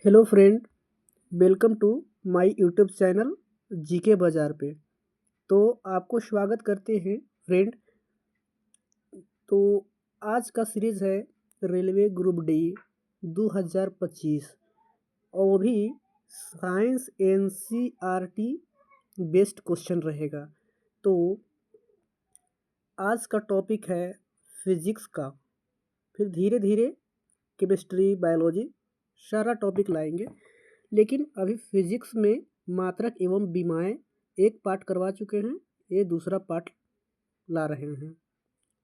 Hello friend, welcome to my YouTube channel GK Bazaar पे। तो आपको स्वागत करते हैं फ्रेंड। तो आज का सीरीज़ है रेलवे ग्रुप डी 2025 और वो भी साइंस एनसीईआरटी बेस्ड क्वेश्चन रहेगा। तो आज का टॉपिक है फिजिक्स का, फिर धीरे धीरे केमिस्ट्री बायोलॉजी सारा टॉपिक लाएंगे। लेकिन अभी फिजिक्स में मात्रक एवं विमाएं एक पार्ट करवा चुके हैं, ये दूसरा पार्ट ला रहे हैं।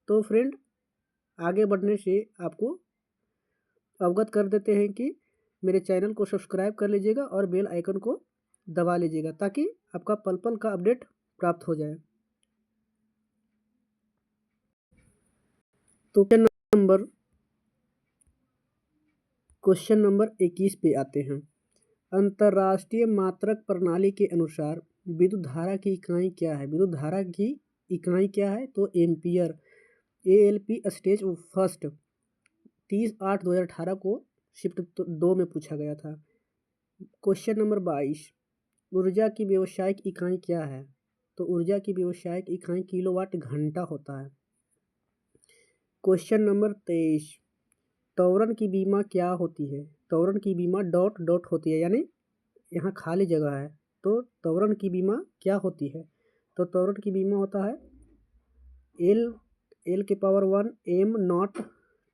तो फ्रेंड, आगे बढ़ने से आपको अवगत कर देते हैं कि मेरे चैनल को सब्सक्राइब कर लीजिएगा और बेल आइकन को दबा लीजिएगा ताकि आपका पल पल का अपडेट प्राप्त हो जाए। तो क्वेश्चन नंबर 21 पे आते हैं। अंतर्राष्ट्रीय मात्रक प्रणाली के अनुसार विद्युत धारा की इकाई क्या है? विद्युत धारा की इकाई क्या है? तो एम्पियर। ALP स्टेज फर्स्ट 30/8/2018 को शिफ्ट 2 में पूछा गया था। क्वेश्चन नंबर 22, ऊर्जा की व्यावसायिक इकाई क्या है? तो ऊर्जा की व्यावसायिक इकाई किलोवाट घंटा होता है। क्वेश्चन नंबर 23, त्वरण की बीमा क्या होती है? त्वरण की बीमा डॉट डॉट होती है, यानी यहाँ खाली जगह है। तो त्वरण की बीमा क्या होती है? तो त्वरण की बीमा होता है एल के पावर 1 एम नॉट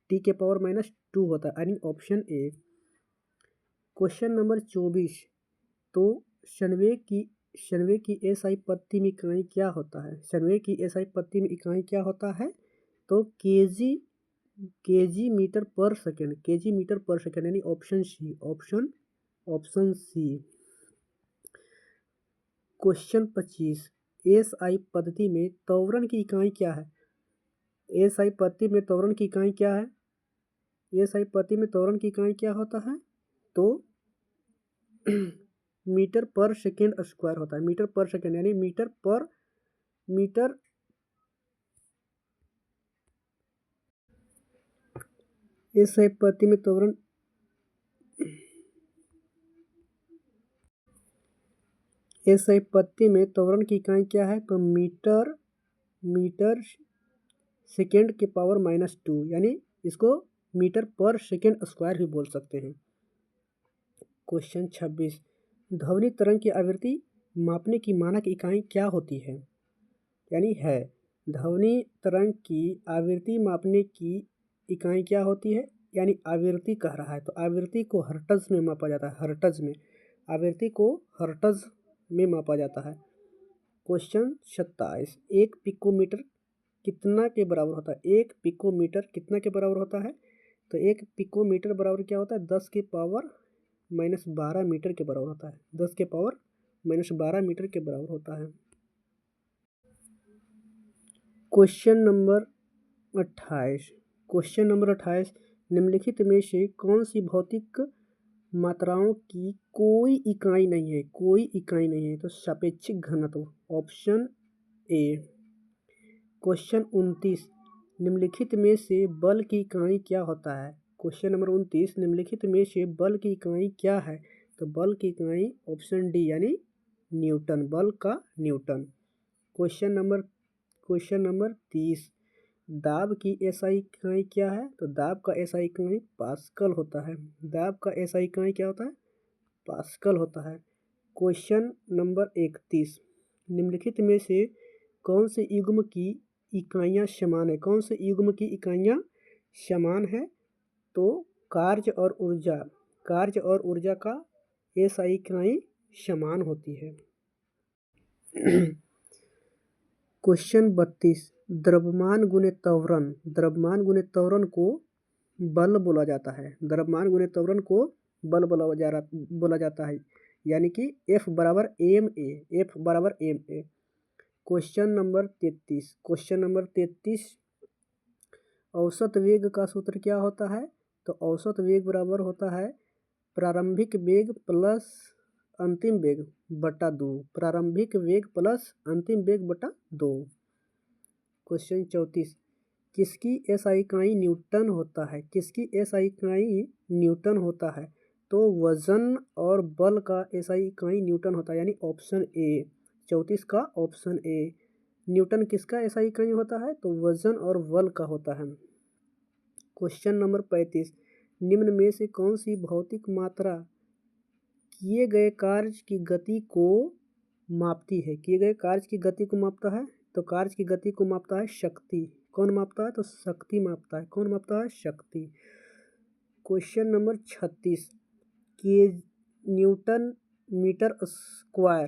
टी के पावर -2 होता है, यानी ऑप्शन ए। क्वेश्चन नंबर 24, तो संवेग की एसआई पत्ती में इकाई क्या होता है? संवेग की एसआई पत्ती में इकाई क्या होता है? तो KG metre per second, KG metre per second, यानी option C, option C. Question 25, SI पद्धति में त्वरण की इकाई क्या है? एसआई पद्धति में त्वरण की इकाई क्या है? एसआई पद्धति में त्वरण की इकाई क्या होता है? तो मीटर पर सेकेंड स्क्वायर होता है। मीटर पर सेकेंड, यानी मीटर एसआई पद्धति में त्वरण एसआई पद्धति में त्वरण की इकाई क्या है? तो मीटर सेकेंड के पावर -2, यानी इसको मीटर पर सेकेंड स्क्वायर भी बोल सकते हैं। क्वेश्चन 26, ध्वनि तरंग की आवृत्ति मापने की मानक इकाई क्या होती है? यानी है, ध्वनि तरंग की आवृत्ति मापने की इकाई क्या होती है? यानी आवृत्ति कह रहा है, तो आवृत्ति को हर्ट्ज में मापा जाता है। हर्ट्ज में आवृत्ति को हर्ट्ज में मापा जाता है। क्वेश्चन 27, एक पिकोमीटर कितना के बराबर होता है? एक पिकोमीटर कितना के बराबर होता है? तो एक पिकोमीटर बराबर क्या होता है? 10 के पावर -12 मीटर के बराबर होता है। 10 के पावर -12 मीटर के बराबर होता है। क्वेश्चन नंबर 28, क्वेश्चन नंबर 28, निम्नलिखित में से कौन सी भौतिक मात्राओं की कोई इकाई नहीं है? कोई इकाई नहीं है, तो सापेक्षिक घनत्व, ऑप्शन ए। क्वेश्चन 29, निम्नलिखित में से बल की इकाई क्या होता है? क्वेश्चन नंबर 29, निम्नलिखित में से बल की इकाई क्या है? तो बल की इकाई ऑप्शन डी, यानी न्यूटन, बल का न्यूटन। क्वेश्चन नंबर 30, दाब की एसआई इकाई क्या है? तो दाब का एसआई इकाई पास्कल होता है। दाब का एसआई इकाई क्या होता है? पास्कल होता है। क्वेश्चन नंबर 31, निम्नलिखित में से कौन से युग्म की इकाइयाँ समान है? कौन से युग्म की इकाइयाँ समान है? तो कार्य और ऊर्जा का एसआई इकाई समान होती है। क्वेश्चन 32, द्रव्यमान गुने त्वरण को बल बोला जाता है। द्रव्यमान गुने त्वरण को बल बोला जाता है, यानी कि F बराबर एम ए। क्वेश्चन नंबर 33, औसत वेग का सूत्र क्या होता है? तो औसत वेग बराबर होता है प्रारंभिक वेग प्लस अंतिम वेग बटा 2। प्रारंभिक वेग प्लस अंतिम वेग बटा 2। क्वेश्चन 34, किसकी एसआई इकाई न्यूटन होता है? किसकी एसआई इकाई न्यूटन होता है? तो वजन और बल का एसआई इकाई न्यूटन होता है, यानी ऑप्शन ए 34 का ऑप्शन ए। न्यूटन किसका एसआई इकाई होता है? तो वजन और बल का होता है। क्वेश्चन नंबर 35, निम्न में से कौन सी भौतिक मात्रा किए गए कार्य की गति को मापती है? किए गए कार्य की गति को मापता है, तो कार्य की गति को मापता है शक्ति। कौन मापता है? तो शक्ति मापता है। कौन मापता है? शक्ति। क्वेश्चन नंबर 36, के न्यूटन मीटर स्क्वायर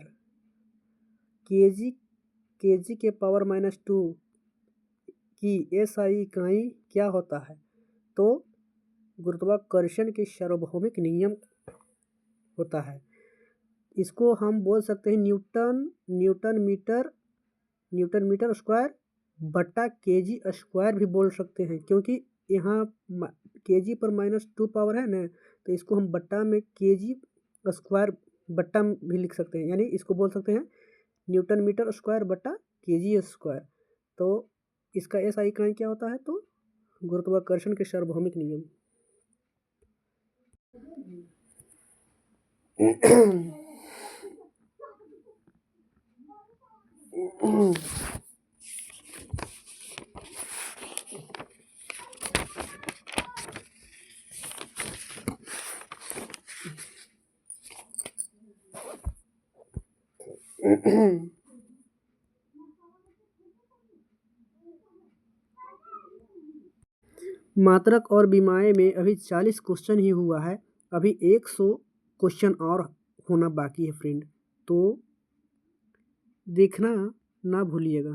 केजी के पावर -2 की एसआई इकाई क्या होता है? तो गुरुत्वाकर्षण के सार्वभौमिक नियम होता है। इसको हम बोल सकते हैं न्यूटन मीटर स्क्वायर बटा केजी स्क्वायर भी बोल सकते हैं, क्योंकि यहाँ केजी पर -2 पावर है ना, तो इसको हम बट्टा में केजी स्क्वायर बट्टा भी लिख सकते हैं, यानी इसको बोल सकते हैं न्यूटन मीटर स्क्वायर बट्टा केजी स्क्वायर। तो इसका एसआई इकाई क्या होता है? तो गुरुत्वाकर्षण के सार्वभौमिक नियम। मात्रक और विमाएं में अभी 40 क्वेश्चन ही हुआ है, अभी 100 क्वेश्चन और होना बाकी है फ्रेंड, तो देखना ना भूलिएगा।